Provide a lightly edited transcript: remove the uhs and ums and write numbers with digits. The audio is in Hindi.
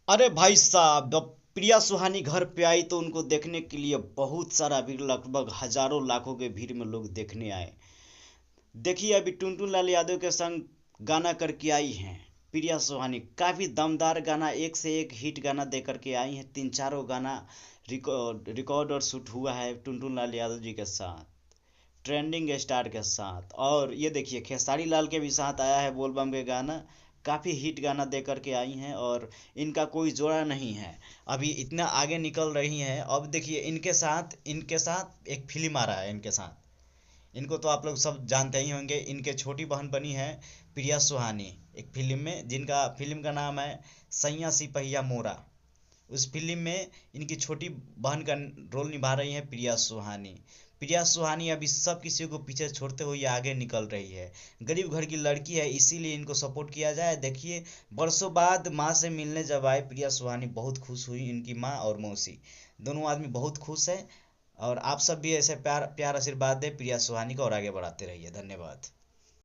अरे भाई साहब, जब प्रिया सुहानी घर पे आई तो उनको देखने के लिए बहुत सारा भीड़, लगभग हजारों लाखों के भीड़ में लोग देखने आए। देखिए, अभी टुनटुन लाल यादव के संग गाना करके आई हैं प्रिया सुहानी। काफी दमदार गाना, एक से एक हिट गाना दे करके आई हैं। तीन चारों गाना रिकॉर्ड और शूट हुआ है टुनटुन लाल यादव जी के साथ, ट्रेंडिंग स्टार के साथ। और ये देखिए, खेसारी लाल के भी साथ आया है बोलबम के गाना। काफ़ी हिट गाना दे करके आई हैं और इनका कोई जोड़ा नहीं है। अभी इतना आगे निकल रही हैं। अब देखिए, इनके साथ एक फिल्म आ रहा है इनके साथ। इनको तो आप लोग सब जानते ही होंगे। इनके छोटी बहन बनी है प्रिया सुहानी एक फिल्म में, जिनका फिल्म का नाम है सैया सिपहिया मोरा। उस फिल्म में इनकी छोटी बहन का रोल निभा रही हैं प्रिया सुहानी। प्रिया सुहानी अभी सब किसी को पीछे छोड़ते हुए आगे निकल रही है। गरीब घर की लड़की है, इसीलिए इनको सपोर्ट किया जाए। देखिए, बरसों बाद माँ से मिलने जब आए प्रिया सुहानी, बहुत खुश हुई इनकी माँ और मौसी। दोनों आदमी बहुत खुश हैं। और आप सब भी ऐसे प्यार प्यार आशीर्वाद दें प्रिया सुहानी को और आगे बढ़ाते रहिए। धन्यवाद।